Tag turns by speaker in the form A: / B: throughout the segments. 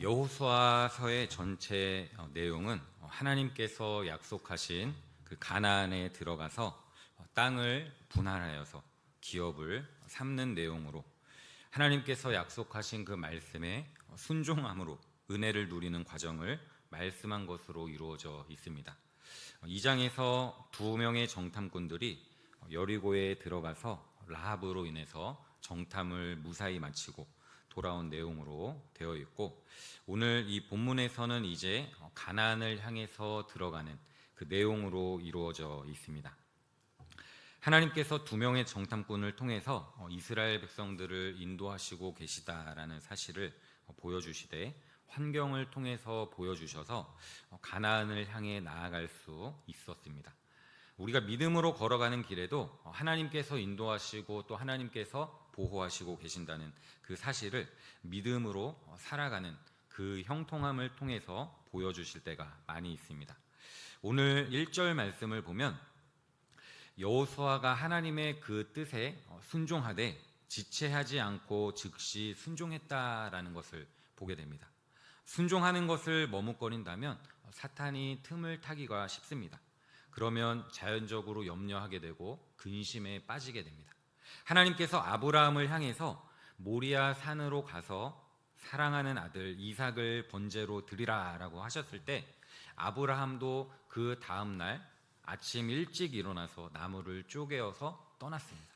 A: 여호수아서의 전체 내용은 하나님께서 약속하신 그 가나안에 들어가서 땅을 분할하여서 기업을 삼는 내용으로 하나님께서 약속하신 그 말씀에 순종함으로 은혜를 누리는 과정을 말씀한 것으로 이루어져 있습니다. 2장에서 두 명의 정탐꾼들이 여리고에 들어가서 라합으로 인해서 정탐을 무사히 마치고 돌아온 내용으로 되어 있고, 오늘 이 본문에서는 이제 가나안을 향해서 들어가는 그 내용으로 이루어져 있습니다. 하나님께서 두 명의 정탐꾼을 통해서 이스라엘 백성들을 인도하시고 계시다라는 사실을 보여주시되, 환경을 통해서 보여주셔서 가나안을 향해 나아갈 수 있었습니다. 우리가 믿음으로 걸어가는 길에도 하나님께서 인도하시고 또 하나님께서 보호하시고 계신다는 그 사실을 믿음으로 살아가는 그 형통함을 통해서 보여주실 때가 많이 있습니다. 오늘 1절 말씀을 보면 여호수아가 하나님의 그 뜻에 순종하되 지체하지 않고 즉시 순종했다라는 것을 보게 됩니다. 순종하는 것을 머뭇거린다면 사탄이 틈을 타기가 쉽습니다. 그러면 자연적으로 염려하게 되고 근심에 빠지게 됩니다. 하나님께서 아브라함을 향해서 모리아 산으로 가서 사랑하는 아들 이삭을 번제로 드리라라고 하셨을 때 아브라함도 그 다음날 아침 일찍 일어나서 나무를 쪼개어서 떠났습니다.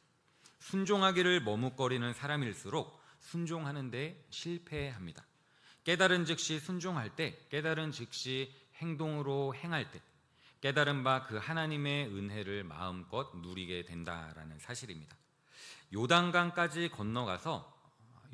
A: 순종하기를 머뭇거리는 사람일수록 순종하는 데 실패합니다. 깨달은 즉시 순종할 때, 깨달은 즉시 행동으로 행할 때 깨달은 바 그 하나님의 은혜를 마음껏 누리게 된다라는 사실입니다. 요단강까지 건너가서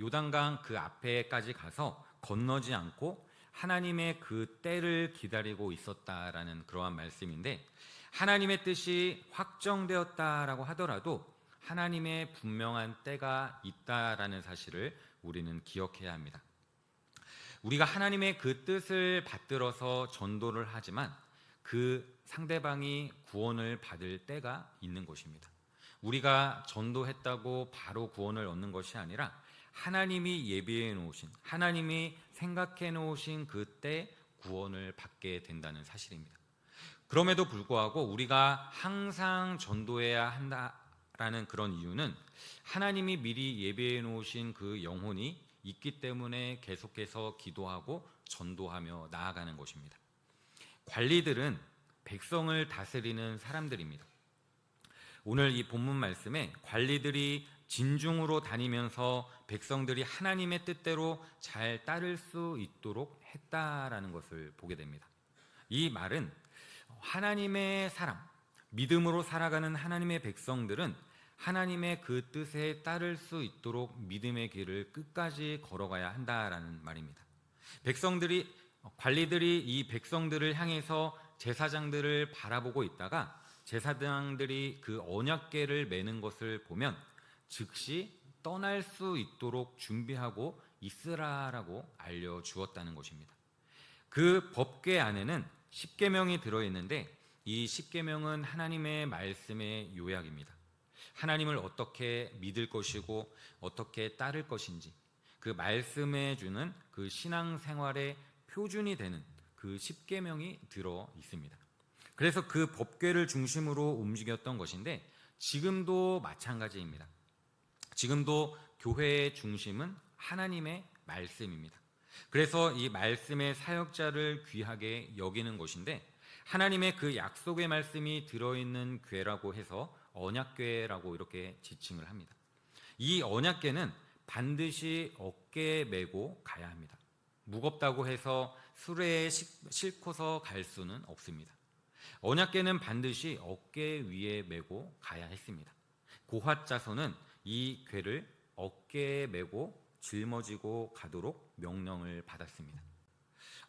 A: 요단강 그 앞에까지 가서 건너지 않고 하나님의 그 때를 기다리고 있었다라는 그러한 말씀인데, 하나님의 뜻이 확정되었다라고 하더라도 하나님의 분명한 때가 있다라는 사실을 우리는 기억해야 합니다. 우리가 하나님의 그 뜻을 받들어서 전도를 하지만 그 상대방이 구원을 받을 때가 있는 것입니다. 우리가 전도했다고 바로 구원을 얻는 것이 아니라 하나님이 예비해 놓으신, 하나님이 생각해 놓으신 그때 구원을 받게 된다는 사실입니다. 그럼에도 불구하고 우리가 항상 전도해야 한다라는 그런 이유는 하나님이 미리 예비해 놓으신 그 영혼이 있기 때문에 계속해서 기도하고 전도하며 나아가는 것입니다. 관리들은 백성을 다스리는 사람들입니다. 오늘 이 본문 말씀에 관리들이 진중으로 다니면서 백성들이 하나님의 뜻대로 잘 따를 수 있도록 했다라는 것을 보게 됩니다. 이 말은 하나님의 사람, 믿음으로 살아가는 하나님의 백성들은 하나님의 그 뜻에 따를 수 있도록 믿음의 길을 끝까지 걸어가야 한다라는 말입니다. 관리들이 이 백성들을 향해서 제사장들을 바라보고 있다가 제사장들이 그 언약궤를 매는 것을 보면 즉시 떠날 수 있도록 준비하고 있으라라고 알려주었다는 것입니다. 그 법궤 안에는 십계명이 들어있는데 이 십계명은 하나님의 말씀의 요약입니다. 하나님을 어떻게 믿을 것이고 어떻게 따를 것인지 그 말씀해 주는 그 신앙생활의 표준이 되는 그 십계명이 들어 있습니다. 그래서 그 법궤를 중심으로 움직였던 것인데 지금도 마찬가지입니다. 지금도 교회의 중심은 하나님의 말씀입니다. 그래서 이 말씀의 사역자를 귀하게 여기는 것인데, 하나님의 그 약속의 말씀이 들어있는 궤라고 해서 언약궤라고 이렇게 지칭을 합니다. 이 언약궤는 반드시 어깨에 메고 가야 합니다. 무겁다고 해서 수레에 싣고서 갈 수는 없습니다. 언약궤는 반드시 어깨 위에 메고 가야 했습니다. 고핫 자손은 이 궤를 어깨에 메고 짊어지고 가도록 명령을 받았습니다.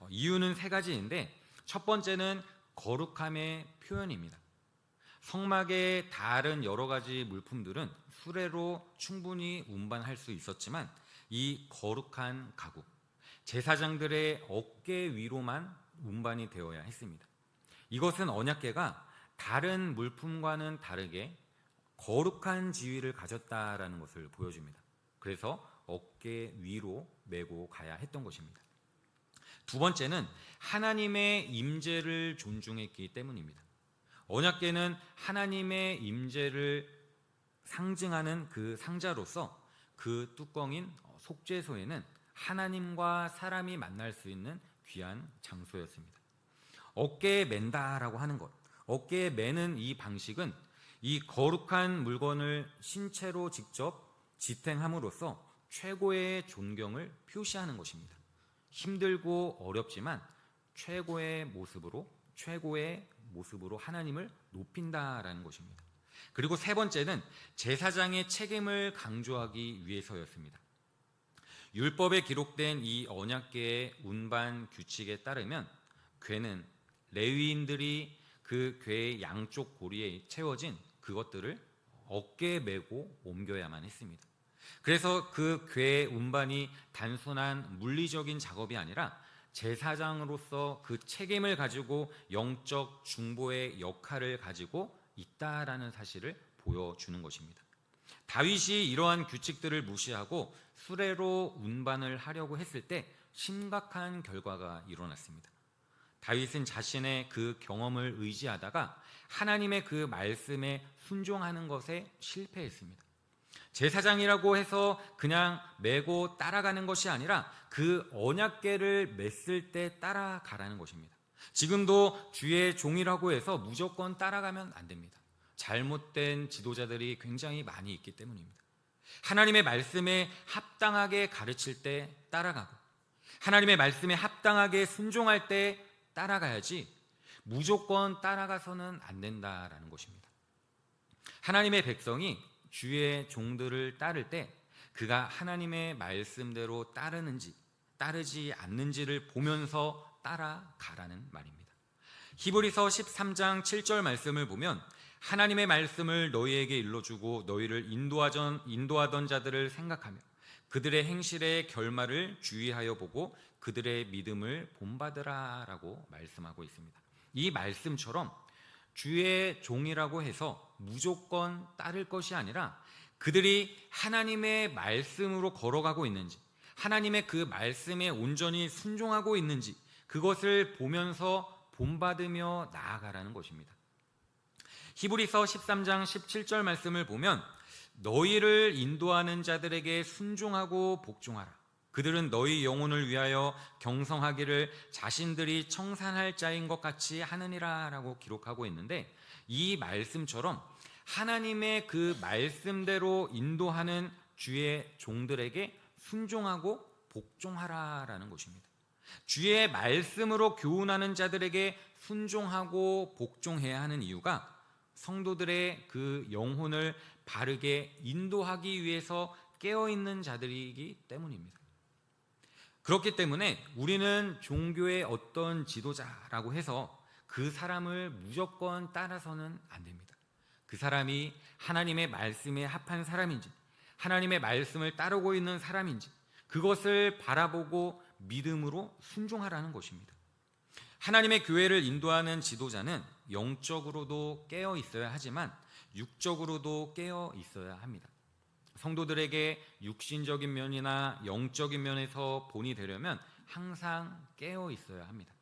A: 이유는 세 가지인데, 첫 번째는 거룩함의 표현입니다. 성막의 다른 여러 가지 물품들은 수레로 충분히 운반할 수 있었지만 이 거룩한 가구, 제사장들의 어깨 위로만 운반이 되어야 했습니다. 이것은 언약궤가 다른 물품과는 다르게 거룩한 지위를 가졌다라는 것을 보여줍니다. 그래서 어깨 위로 메고 가야 했던 것입니다. 두 번째는 하나님의 임재를 존중했기 때문입니다. 언약궤는 하나님의 임재를 상징하는 그 상자로서 그 뚜껑인 속죄소에는 하나님과 사람이 만날 수 있는 귀한 장소였습니다. 어깨에 맨다라고 하는 것, 어깨에 매는 이 방식은 이 거룩한 물건을 신체로 직접 지탱함으로써 최고의 존경을 표시하는 것입니다. 힘들고 어렵지만 최고의 모습으로 하나님을 높인다라는 것입니다. 그리고 세 번째는 제사장의 책임을 강조하기 위해서였습니다. 율법에 기록된 이 언약궤의 운반 규칙에 따르면 궤는 레위인들이 그 궤의 양쪽 고리에 채워진 그것들을 어깨에 메고 옮겨야만 했습니다. 그래서 그 궤의 운반이 단순한 물리적인 작업이 아니라 제사장으로서 그 책임을 가지고 영적 중보의 역할을 가지고 있다라는 사실을 보여주는 것입니다. 다윗이 이러한 규칙들을 무시하고 수레로 운반을 하려고 했을 때 심각한 결과가 일어났습니다. 다윗은 자신의 그 경험을 의지하다가 하나님의 그 말씀에 순종하는 것에 실패했습니다. 제사장이라고 해서 그냥 메고 따라가는 것이 아니라 그 언약궤를 맸을 때 따라가라는 것입니다. 지금도 주의 종이라고 해서 무조건 따라가면 안 됩니다. 잘못된 지도자들이 굉장히 많이 있기 때문입니다. 하나님의 말씀에 합당하게 가르칠 때 따라가고 하나님의 말씀에 합당하게 순종할 때 따라가야지 무조건 따라가서는 안 된다라는 것입니다. 하나님의 백성이 주의 종들을 따를 때 그가 하나님의 말씀대로 따르는지 따르지 않는지를 보면서 따라가라는 말입니다. 히브리서 13장 7절 말씀을 보면 하나님의 말씀을 너희에게 일러주고 너희를 인도하던 자들을 생각하며 그들의 행실의 결말을 주의하여 보고 그들의 믿음을 본받으라 라고 말씀하고 있습니다. 이 말씀처럼 주의 종이라고 해서 무조건 따를 것이 아니라 그들이 하나님의 말씀으로 걸어가고 있는지 하나님의 그 말씀에 온전히 순종하고 있는지 그것을 보면서 본받으며 나아가라는 것입니다. 히브리서 13장 17절 말씀을 보면 너희를 인도하는 자들에게 순종하고 복종하라. 그들은 너희 영혼을 위하여 경성하기를 자신들이 청산할 자인 것 같이 하느니라 라고 기록하고 있는데 이 말씀처럼 하나님의 그 말씀대로 인도하는 주의 종들에게 순종하고 복종하라라는 것입니다. 주의 말씀으로 교훈하는 자들에게 순종하고 복종해야 하는 이유가 성도들의 그 영혼을 바르게 인도하기 위해서 깨어있는 자들이기 때문입니다. 그렇기 때문에 우리는 종교의 어떤 지도자라고 해서 그 사람을 무조건 따라서는 안 됩니다. 그 사람이 하나님의 말씀에 합한 사람인지 하나님의 말씀을 따르고 있는 사람인지 그것을 바라보고 믿음으로 순종하라는 것입니다. 하나님의 교회를 인도하는 지도자는 영적으로도 깨어 있어야 하지만 육적으로도 깨어 있어야 합니다. 성도들에게 육신적인 면이나 영적인 면에서 본이 되려면 항상 깨어 있어야 합니다.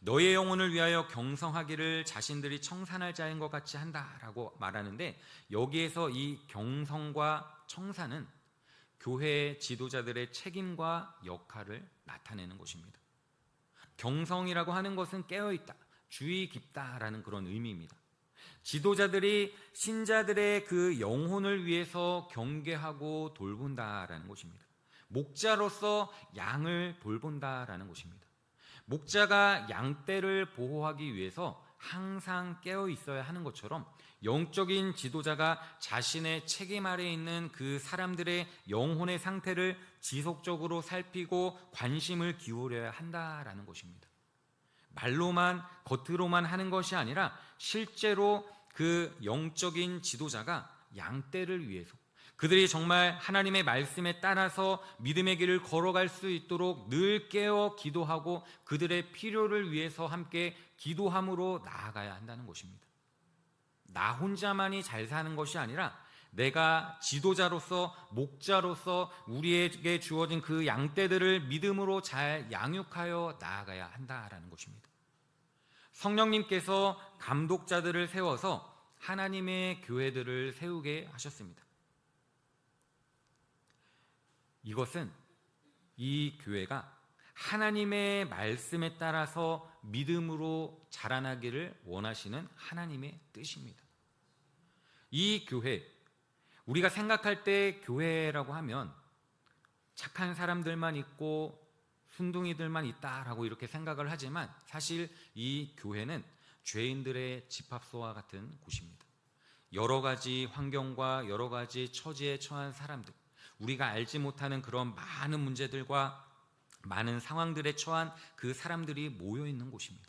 A: 너의 영혼을 위하여 경성하기를 자신들이 청산할 자인 것 같이 한다라고 말하는데 여기에서 이 경성과 청산은 교회 지도자들의 책임과 역할을 나타내는 것입니다. 경성이라고 하는 것은 깨어있다, 주의 깊다라는 그런 의미입니다. 지도자들이 신자들의 그 영혼을 위해서 경계하고 돌본다라는 것입니다. 목자로서 양을 돌본다라는 것입니다. 목자가 양떼를 보호하기 위해서 항상 깨어 있어야 하는 것처럼 영적인 지도자가 자신의 책임 아래에 있는 그 사람들의 영혼의 상태를 지속적으로 살피고 관심을 기울여야 한다라는 것입니다. 말로만 겉으로만 하는 것이 아니라 실제로 그 영적인 지도자가 양떼를 위해서 그들이 정말 하나님의 말씀에 따라서 믿음의 길을 걸어갈 수 있도록 늘 깨어 기도하고 그들의 필요를 위해서 함께 기도함으로 나아가야 한다는 것입니다. 나 혼자만이 잘 사는 것이 아니라 내가 지도자로서 목자로서 우리에게 주어진 그 양떼들을 믿음으로 잘 양육하여 나아가야 한다라는 것입니다. 성령님께서 감독자들을 세워서 하나님의 교회들을 세우게 하셨습니다. 이것은 이 교회가 하나님의 말씀에 따라서 믿음으로 자라나기를 원하시는 하나님의 뜻입니다. 이 교회, 우리가 생각할 때 교회라고 하면 착한 사람들만 있고 순둥이들만 있다라고 이렇게 생각을 하지만 사실 이 교회는 죄인들의 집합소와 같은 곳입니다. 여러 가지 환경과 여러 가지 처지에 처한 사람들, 우리가 알지 못하는 그런 많은 문제들과 많은 상황들에 처한 그 사람들이 모여 있는 곳입니다.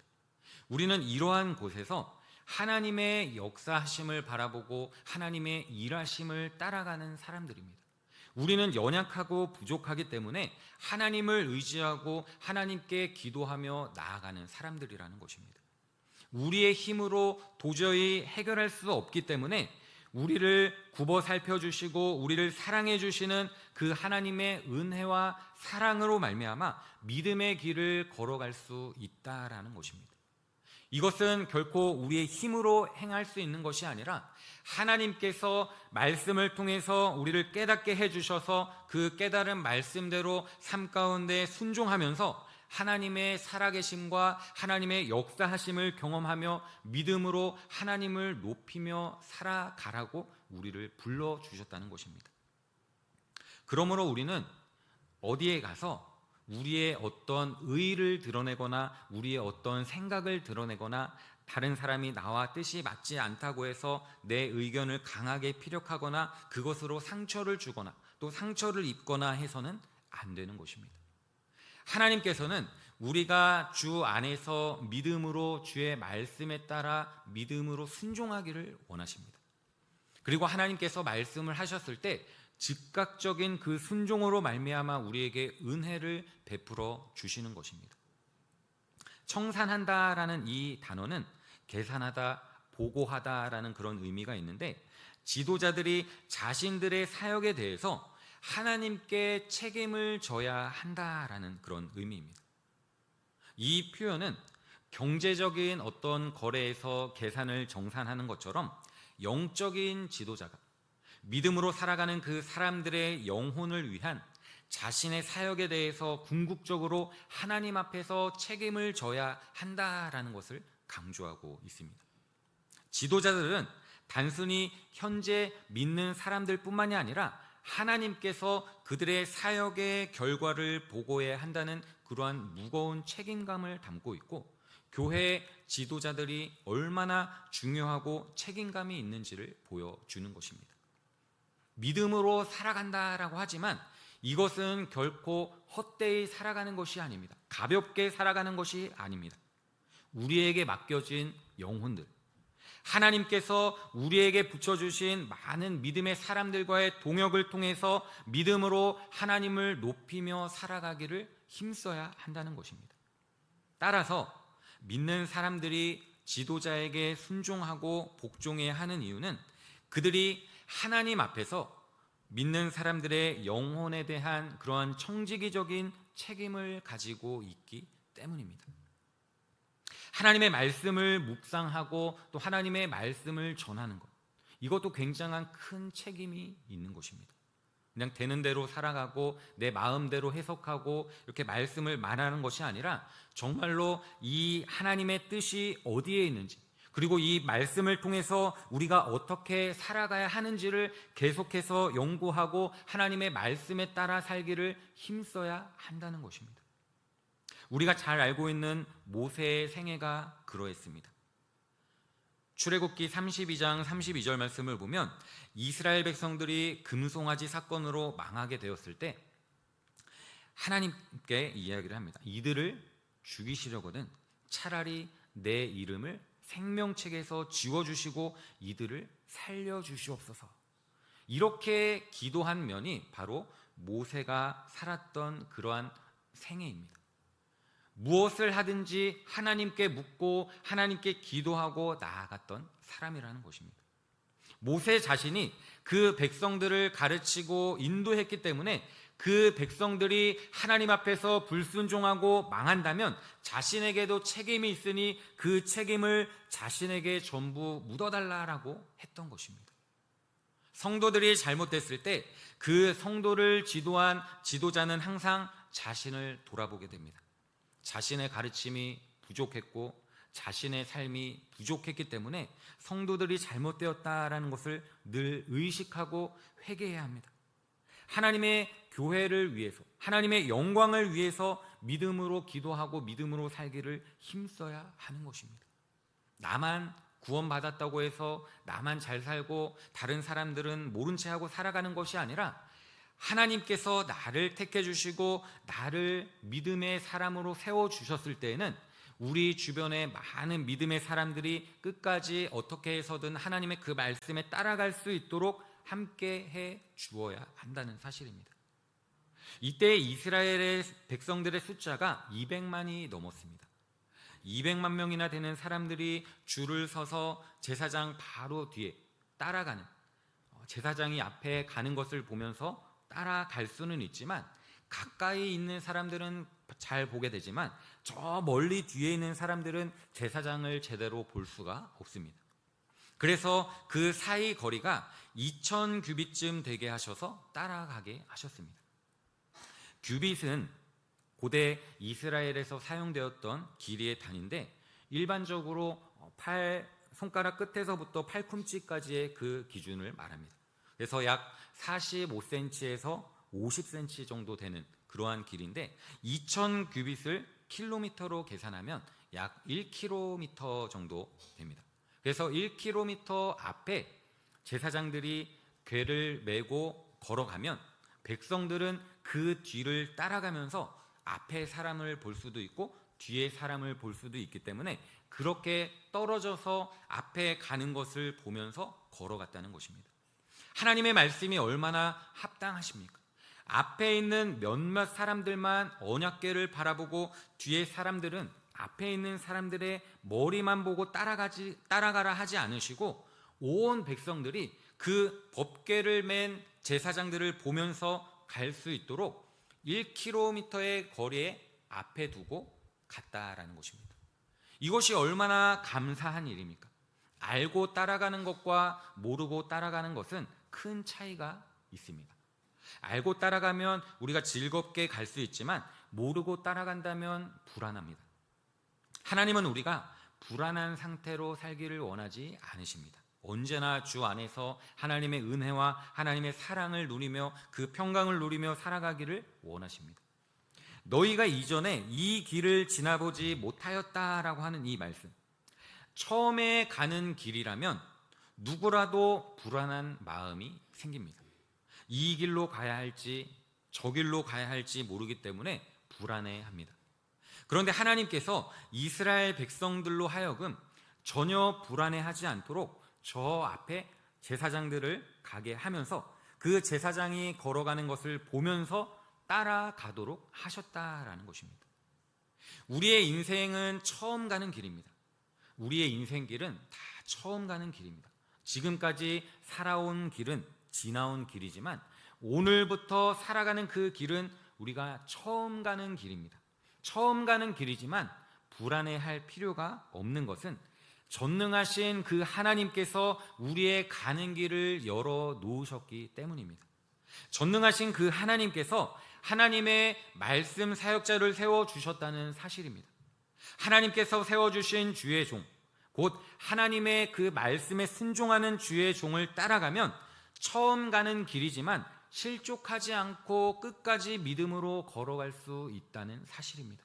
A: 우리는 이러한 곳에서 하나님의 역사하심을 바라보고 하나님의 일하심을 따라가는 사람들입니다. 우리는 연약하고 부족하기 때문에 하나님을 의지하고 하나님께 기도하며 나아가는 사람들이라는 것입니다. 우리의 힘으로 도저히 해결할 수 없기 때문에 우리를 굽어 살펴주시고 우리를 사랑해 주시는 그 하나님의 은혜와 사랑으로 말미암아 믿음의 길을 걸어갈 수 있다라는 것입니다. 이것은 결코 우리의 힘으로 행할 수 있는 것이 아니라 하나님께서 말씀을 통해서 우리를 깨닫게 해주셔서 그 깨달은 말씀대로 삶 가운데 순종하면서 하나님의 살아계심과 하나님의 역사하심을 경험하며 믿음으로 하나님을 높이며 살아가라고 우리를 불러주셨다는 것입니다. 그러므로 우리는 어디에 가서 우리의 어떤 의의를 드러내거나 우리의 어떤 생각을 드러내거나 다른 사람이 나와 뜻이 맞지 않다고 해서 내 의견을 강하게 피력하거나 그것으로 상처를 주거나 또 상처를 입거나 해서는 안 되는 것입니다. 하나님께서는 우리가 주 안에서 믿음으로 주의 말씀에 따라 믿음으로 순종하기를 원하십니다. 그리고 하나님께서 말씀을 하셨을 때 즉각적인 그 순종으로 말미암아 우리에게 은혜를 베풀어 주시는 것입니다. 청산한다라는 이 단어는 계산하다, 보고하다라는 그런 의미가 있는데 지도자들이 자신들의 사역에 대해서 하나님께 책임을 져야 한다라는 그런 의미입니다. 이 표현은 경제적인 어떤 거래에서 계산을 정산하는 것처럼 영적인 지도자가 믿음으로 살아가는 그 사람들의 영혼을 위한 자신의 사역에 대해서 궁극적으로 하나님 앞에서 책임을 져야 한다라는 것을 강조하고 있습니다. 지도자들은 단순히 현재 믿는 사람들 뿐만이 아니라 하나님께서 그들의 사역의 결과를 보고해야 한다는 그러한 무거운 책임감을 담고 있고 교회의 지도자들이 얼마나 중요하고 책임감이 있는지를 보여주는 것입니다. 믿음으로 살아간다라고 하지만 이것은 결코 헛되이 살아가는 것이 아닙니다. 가볍게 살아가는 것이 아닙니다. 우리에게 맡겨진 영혼들, 하나님께서 우리에게 붙여주신 많은 믿음의 사람들과의 동역을 통해서 믿음으로 하나님을 높이며 살아가기를 힘써야 한다는 것입니다. 따라서 믿는 사람들이 지도자에게 순종하고 복종해야 하는 이유는 그들이 하나님 앞에서 믿는 사람들의 영혼에 대한 그러한 청지기적인 책임을 가지고 있기 때문입니다. 하나님의 말씀을 묵상하고 또 하나님의 말씀을 전하는 것, 이것도 굉장한 큰 책임이 있는 것입니다. 그냥 되는 대로 살아가고 내 마음대로 해석하고 이렇게 말씀을 말하는 것이 아니라 정말로 이 하나님의 뜻이 어디에 있는지, 그리고 이 말씀을 통해서 우리가 어떻게 살아가야 하는지를 계속해서 연구하고 하나님의 말씀에 따라 살기를 힘써야 한다는 것입니다. 우리가 잘 알고 있는 모세의 생애가 그러했습니다. 출애굽기 32장 32절 말씀을 보면 이스라엘 백성들이 금송아지 사건으로 망하게 되었을 때 하나님께 이야기를 합니다. 이들을 죽이시려거든 차라리 내 이름을 생명책에서 지워주시고 이들을 살려주시옵소서. 이렇게 기도한 면이 바로 모세가 살았던 그러한 생애입니다. 무엇을 하든지 하나님께 묻고 하나님께 기도하고 나아갔던 사람이라는 것입니다. 모세 자신이 그 백성들을 가르치고 인도했기 때문에 그 백성들이 하나님 앞에서 불순종하고 망한다면 자신에게도 책임이 있으니 그 책임을 자신에게 전부 묻어달라라고 했던 것입니다. 성도들이 잘못됐을 때 그 성도를 지도한 지도자는 항상 자신을 돌아보게 됩니다. 자신의 가르침이 부족했고 자신의 삶이 부족했기 때문에 성도들이 잘못되었다라는 것을 늘 의식하고 회개해야 합니다. 하나님의 교회를 위해서, 하나님의 영광을 위해서 믿음으로 기도하고 믿음으로 살기를 힘써야 하는 것입니다. 나만 구원받았다고 해서 나만 잘 살고 다른 사람들은 모른 채 하고 살아가는 것이 아니라 하나님께서 나를 택해 주시고 나를 믿음의 사람으로 세워주셨을 때에는 우리 주변에 많은 믿음의 사람들이 끝까지 어떻게 해서든 하나님의 그 말씀에 따라갈 수 있도록 함께 해 주어야 한다는 사실입니다. 이때 이스라엘의 백성들의 숫자가 200만이 넘었습니다. 200만 명이나 되는 사람들이 줄을 서서 제사장 바로 뒤에 따라가는, 제사장이 앞에 가는 것을 보면서 따라갈 수는 있지만 가까이 있는 사람들은 잘 보게 되지만 저 멀리 뒤에 있는 사람들은 제사장을 제대로 볼 수가 없습니다. 그래서 그 사이 거리가 2000규빗쯤 되게 하셔서 따라가게 하셨습니다. 규빗은 고대 이스라엘에서 사용되었던 길이의 단위인데 일반적으로 손가락 끝에서부터 팔꿈치까지의 그 기준을 말합니다. 그래서 약 45cm에서 50cm 정도 되는 그러한 길인데 2000규빗을 킬로미터로 계산하면 약 1km 정도 됩니다. 그래서 1km 앞에 제사장들이 궤를 메고 걸어가면 백성들은 그 뒤를 따라가면서 앞에 사람을 볼 수도 있고 뒤에 사람을 볼 수도 있기 때문에 그렇게 떨어져서 앞에 가는 것을 보면서 걸어갔다는 것입니다. 하나님의 말씀이 얼마나 합당하십니까? 앞에 있는 몇몇 사람들만 언약궤를 바라보고 뒤에 사람들은 앞에 있는 사람들의 머리만 보고 따라가라 하지 않으시고 온 백성들이 그 법궤를 맨 제사장들을 보면서 갈 수 있도록 1km의 거리에 앞에 두고 갔다라는 것입니다. 이것이 얼마나 감사한 일입니까? 알고 따라가는 것과 모르고 따라가는 것은 큰 차이가 있습니다. 알고 따라가면 우리가 즐겁게 갈 수 있지만 모르고 따라간다면 불안합니다. 하나님은 우리가 불안한 상태로 살기를 원하지 않으십니다. 언제나 주 안에서 하나님의 은혜와 하나님의 사랑을 누리며 그 평강을 누리며 살아가기를 원하십니다. 너희가 이전에 이 길을 지나보지 못하였다라고 하는 이 말씀, 처음에 가는 길이라면 누구라도 불안한 마음이 생깁니다. 이 길로 가야 할지 저 길로 가야 할지 모르기 때문에 불안해합니다. 그런데 하나님께서 이스라엘 백성들로 하여금 전혀 불안해하지 않도록 저 앞에 제사장들을 가게 하면서 그 제사장이 걸어가는 것을 보면서 따라가도록 하셨다라는 것입니다. 우리의 인생은 처음 가는 길입니다. 우리의 인생길은 다 처음 가는 길입니다. 지금까지 살아온 길은 지나온 길이지만 오늘부터 살아가는 그 길은 우리가 처음 가는 길입니다. 처음 가는 길이지만 불안해할 필요가 없는 것은 전능하신 그 하나님께서 우리의 가는 길을 열어 놓으셨기 때문입니다. 전능하신 그 하나님께서 하나님의 말씀 사역자를 세워주셨다는 사실입니다. 하나님께서 세워주신 주의 종, 곧 하나님의 그 말씀에 순종하는 주의 종을 따라가면 처음 가는 길이지만 실족하지 않고 끝까지 믿음으로 걸어갈 수 있다는 사실입니다.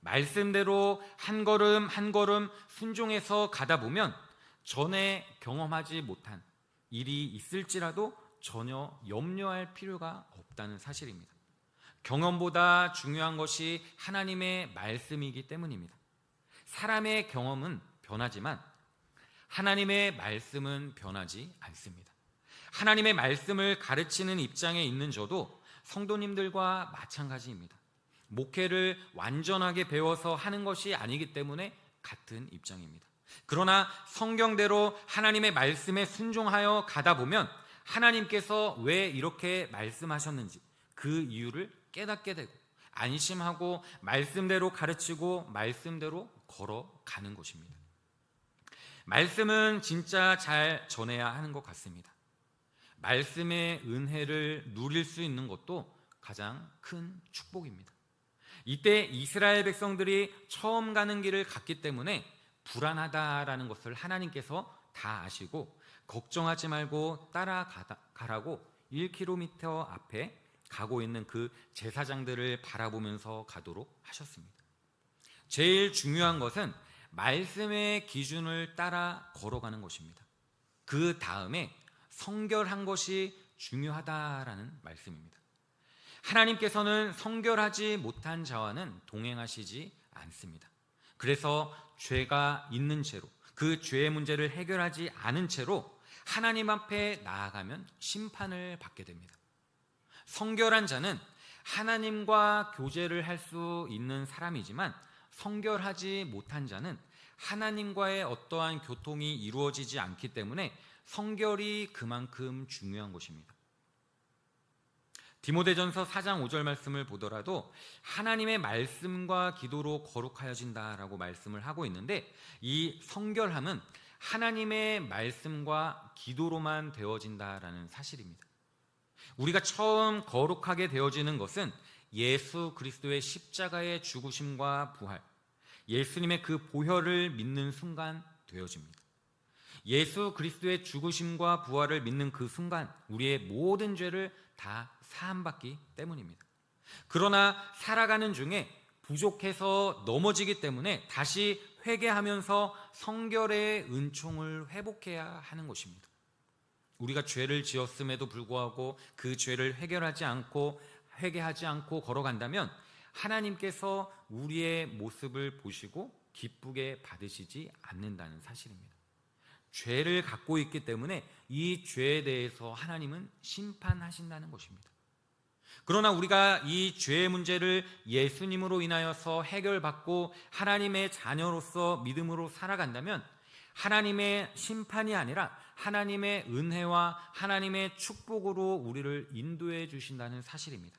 A: 말씀대로 한 걸음 한 걸음 순종해서 가다 보면 전에 경험하지 못한 일이 있을지라도 전혀 염려할 필요가 없다는 사실입니다. 경험보다 중요한 것이 하나님의 말씀이기 때문입니다. 사람의 경험은 변하지만 하나님의 말씀은 변하지 않습니다. 하나님의 말씀을 가르치는 입장에 있는 저도 성도님들과 마찬가지입니다. 목회를 완전하게 배워서 하는 것이 아니기 때문에 같은 입장입니다. 그러나 성경대로 하나님의 말씀에 순종하여 가다 보면 하나님께서 왜 이렇게 말씀하셨는지 그 이유를 깨닫게 되고 안심하고 말씀대로 가르치고 말씀대로 걸어가는 것입니다. 말씀은 진짜 잘 전해야 하는 것 같습니다. 말씀의 은혜를 누릴 수 있는 것도 가장 큰 축복입니다. 이때 이스라엘 백성들이 처음 가는 길을 갔기 때문에 불안하다라는 것을 하나님께서 다 아시고 걱정하지 말고 따라가라고 1km 앞에 가고 있는 그 제사장들을 바라보면서 가도록 하셨습니다. 제일 중요한 것은 말씀의 기준을 따라 걸어가는 것입니다. 그 다음에 성결한 것이 중요하다라는 말씀입니다. 하나님께서는 성결하지 못한 자와는 동행하시지 않습니다. 그래서 죄가 있는 채로 그 죄의 문제를 해결하지 않은 채로 하나님 앞에 나아가면 심판을 받게 됩니다. 성결한 자는 하나님과 교제를 할 수 있는 사람이지만 성결하지 못한 자는 하나님과의 어떠한 교통이 이루어지지 않기 때문에 성결이 그만큼 중요한 것입니다. 디모데전서 4장 5절 말씀을 보더라도 하나님의 말씀과 기도로 거룩하여진다라고 말씀을 하고 있는데 이 성결함은 하나님의 말씀과 기도로만 되어진다라는 사실입니다. 우리가 처음 거룩하게 되어지는 것은 예수 그리스도의 십자가의 죽으심과 부활, 예수님의 그 보혈을 믿는 순간 되어집니다. 예수 그리스도의 죽으심과 부활을 믿는 그 순간 우리의 모든 죄를 다 사함받기 때문입니다. 그러나 살아가는 중에 부족해서 넘어지기 때문에 다시 회개하면서 성결의 은총을 회복해야 하는 것입니다. 우리가 죄를 지었음에도 불구하고 그 죄를 회개하지 않고 걸어간다면 하나님께서 우리의 모습을 보시고 기쁘게 받으시지 않는다는 사실입니다. 죄를 갖고 있기 때문에 이 죄에 대해서 하나님은 심판하신다는 것입니다. 그러나 우리가 이 죄의 문제를 예수님으로 인하여서 해결받고 하나님의 자녀로서 믿음으로 살아간다면 하나님의 심판이 아니라 하나님의 은혜와 하나님의 축복으로 우리를 인도해 주신다는 사실입니다.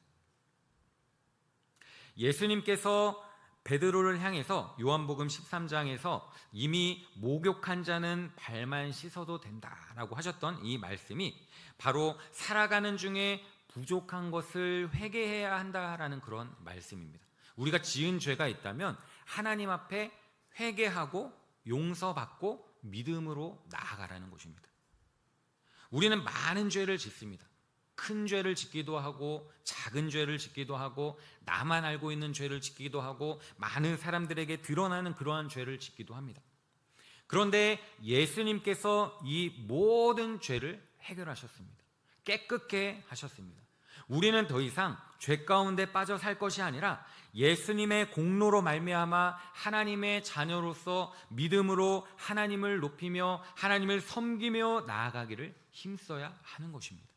A: 예수님께서 베드로를 향해서 요한복음 13장에서 이미 목욕한 자는 발만 씻어도 된다라고 하셨던 이 말씀이 바로 살아가는 중에 부족한 것을 회개해야 한다라는 그런 말씀입니다. 우리가 지은 죄가 있다면 하나님 앞에 회개하고 용서받고 믿음으로 나아가라는 것입니다. 우리는 많은 죄를 짓습니다. 큰 죄를 짓기도 하고 작은 죄를 짓기도 하고 나만 알고 있는 죄를 짓기도 하고 많은 사람들에게 드러나는 그러한 죄를 짓기도 합니다. 그런데 예수님께서 이 모든 죄를 해결하셨습니다. 깨끗게 하셨습니다. 우리는 더 이상 죄 가운데 빠져 살 것이 아니라 예수님의 공로로 말미암아 하나님의 자녀로서 믿음으로 하나님을 높이며 하나님을 섬기며 나아가기를 힘써야 하는 것입니다.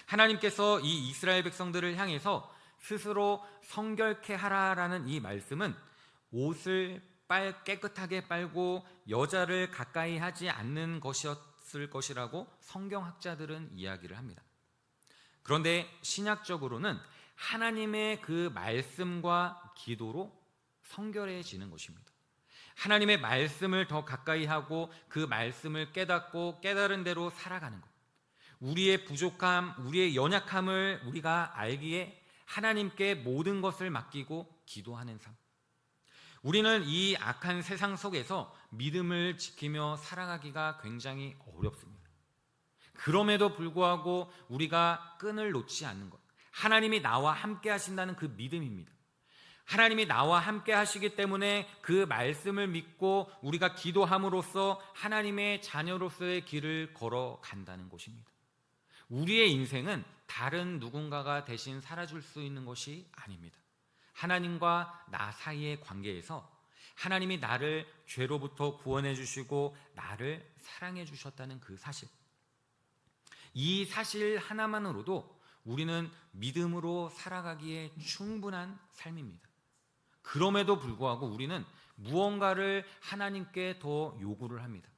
A: 하나님께서 이 이스라엘 백성들을 향해서 스스로 성결케 하라라는 이 말씀은 옷을 깨끗하게 빨고 여자를 가까이 하지 않는 것이었을 것이라고 성경학자들은 이야기를 합니다. 그런데 신약적으로는 하나님의 그 말씀과 기도로 성결해지는 것입니다. 하나님의 말씀을 더 가까이 하고 그 말씀을 깨닫고 깨달은 대로 살아가는 것, 우리의 부족함, 우리의 연약함을 우리가 알기에 하나님께 모든 것을 맡기고 기도하는 삶. 우리는 이 악한 세상 속에서 믿음을 지키며 살아가기가 굉장히 어렵습니다. 그럼에도 불구하고 우리가 끈을 놓지 않는 것, 하나님이 나와 함께 하신다는 그 믿음입니다. 하나님이 나와 함께 하시기 때문에 그 말씀을 믿고 우리가 기도함으로써 하나님의 자녀로서의 길을 걸어간다는 것입니다. 우리의 인생은 다른 누군가가 대신 살아줄 수 있는 것이 아닙니다. 하나님과 나 사이의 관계에서 하나님이 나를 죄로부터 구원해 주시고 나를 사랑해 주셨다는 그 사실, 이 사실 하나만으로도 우리는 믿음으로 살아가기에 충분한 삶입니다. 그럼에도 불구하고 우리는 무언가를 하나님께 더 요구를 합니다.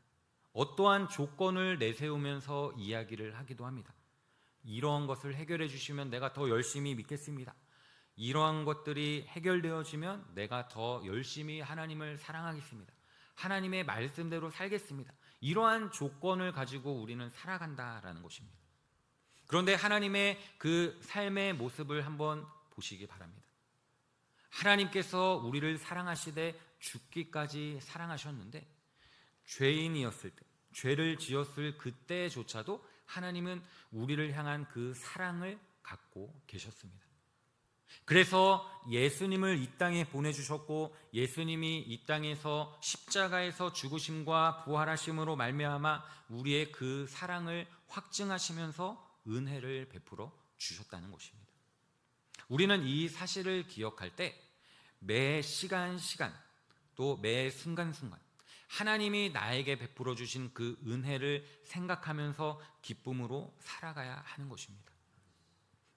A: 어떠한 조건을 내세우면서 이야기를 하기도 합니다. 이러한 것을 해결해 주시면 내가 더 열심히 믿겠습니다. 이러한 것들이 해결되어지면 내가 더 열심히 하나님을 사랑하겠습니다. 하나님의 말씀대로 살겠습니다. 이러한 조건을 가지고 우리는 살아간다라는 것입니다. 그런데 하나님의 그 삶의 모습을 한번 보시기 바랍니다. 하나님께서 우리를 사랑하시되 죽기까지 사랑하셨는데 죄인이었을 때, 죄를 지었을 그때조차도 하나님은 우리를 향한 그 사랑을 갖고 계셨습니다. 그래서 예수님을 이 땅에 보내주셨고, 예수님이 이 땅에서 십자가에서 죽으심과 부활하심으로 말미암아 우리의 그 사랑을 확증하시면서 은혜를 베풀어 주셨다는 것입니다. 우리는 이 사실을 기억할 때 매 시간 또 매 순간순간 하나님이 나에게 베풀어 주신 그 은혜를 생각하면서 기쁨으로 살아가야 하는 것입니다.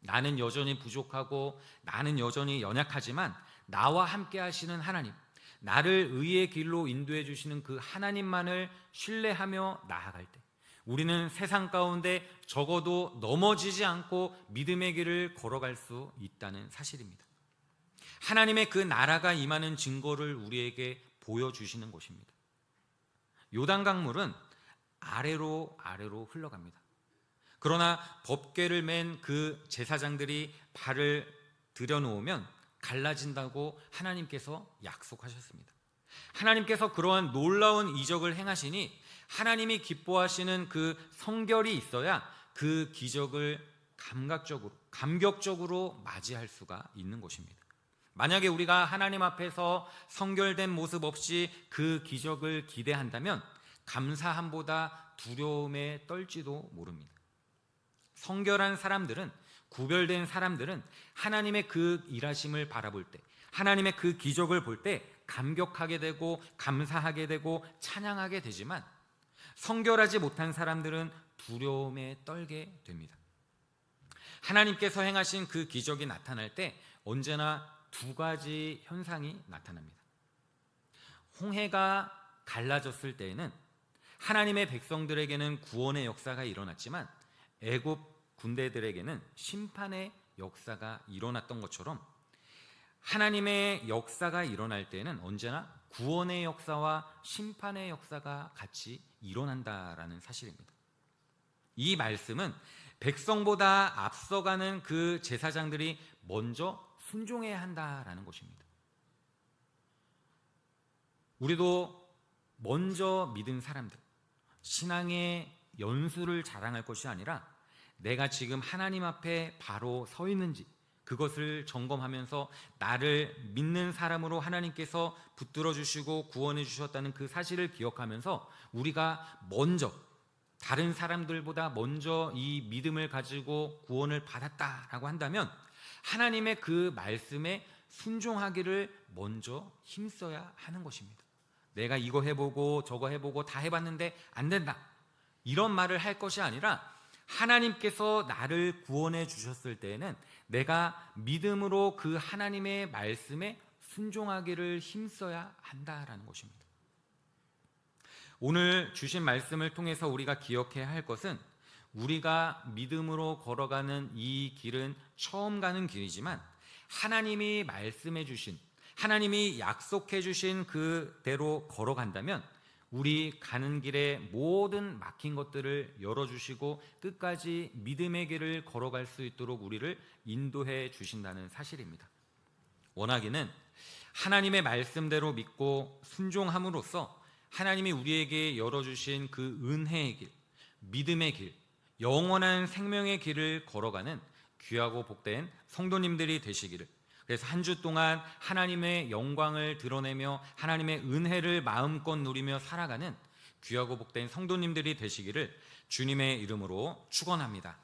A: 나는 여전히 부족하고 나는 여전히 연약하지만 나와 함께 하시는 하나님, 나를 의의 길로 인도해 주시는 그 하나님만을 신뢰하며 나아갈 때 우리는 세상 가운데 적어도 넘어지지 않고 믿음의 길을 걸어갈 수 있다는 사실입니다. 하나님의 그 나라가 임하는 증거를 우리에게 보여주시는 것입니다. 요단강물은 아래로 흘러갑니다. 그러나 법궤를 맨 그 제사장들이 발을 들여놓으면 갈라진다고 하나님께서 약속하셨습니다. 하나님께서 그러한 놀라운 이적을 행하시니 하나님이 기뻐하시는 그 성결이 있어야 그 기적을 감격적으로 맞이할 수가 있는 것입니다. 만약에 우리가 하나님 앞에서 성결된 모습 없이 그 기적을 기대한다면 감사함보다 두려움에 떨지도 모릅니다. 성결한 사람들은, 구별된 사람들은 하나님의 그 일하심을 바라볼 때, 하나님의 그 기적을 볼 때 감격하게 되고 감사하게 되고 찬양하게 되지만, 성결하지 못한 사람들은 두려움에 떨게 됩니다. 하나님께서 행하신 그 기적이 나타날 때 언제나 두 가지 현상이 나타납니다. 홍해가 갈라졌을 때에는 하나님의 백성들에게는 구원의 역사가 일어났지만 애굽 군대들에게는 심판의 역사가 일어났던 것처럼 하나님의 역사가 일어날 때는 언제나 구원의 역사와 심판의 역사가 같이 일어난다라는 사실입니다. 이 말씀은 백성보다 앞서가는 그 제사장들이 먼저 순종해야 한다라는 것입니다. 우리도 먼저 믿은 사람들, 신앙의 연수를 자랑할 것이 아니라 내가 지금 하나님 앞에 바로 서 있는지 그것을 점검하면서 나를 믿는 사람으로 하나님께서 붙들어 주시고 구원해 주셨다는 그 사실을 기억하면서 우리가 먼저, 다른 사람들보다 먼저 이 믿음을 가지고 구원을 받았다라고 한다면 하나님의 그 말씀에 순종하기를 먼저 힘써야 하는 것입니다. 내가 이거 해보고 저거 해보고 다 해봤는데 안 된다, 이런 말을 할 것이 아니라 하나님께서 나를 구원해 주셨을 때에는 내가 믿음으로 그 하나님의 말씀에 순종하기를 힘써야 한다라는 것입니다. 오늘 주신 말씀을 통해서 우리가 기억해야 할 것은 우리가 믿음으로 걸어가는 이 길은 처음 가는 길이지만 하나님이 말씀해 주신, 하나님이 약속해 주신 그대로 걸어간다면 우리 가는 길에 모든 막힌 것들을 열어주시고 끝까지 믿음의 길을 걸어갈 수 있도록 우리를 인도해 주신다는 사실입니다. 원하기는 하나님의 말씀대로 믿고 순종함으로써 하나님이 우리에게 열어주신 그 은혜의 길, 믿음의 길, 영원한 생명의 길을 걸어가는 귀하고 복된 성도님들이 되시기를, 그래서 한 주 동안 하나님의 영광을 드러내며 하나님의 은혜를 마음껏 누리며 살아가는 귀하고 복된 성도님들이 되시기를 주님의 이름으로 축원합니다.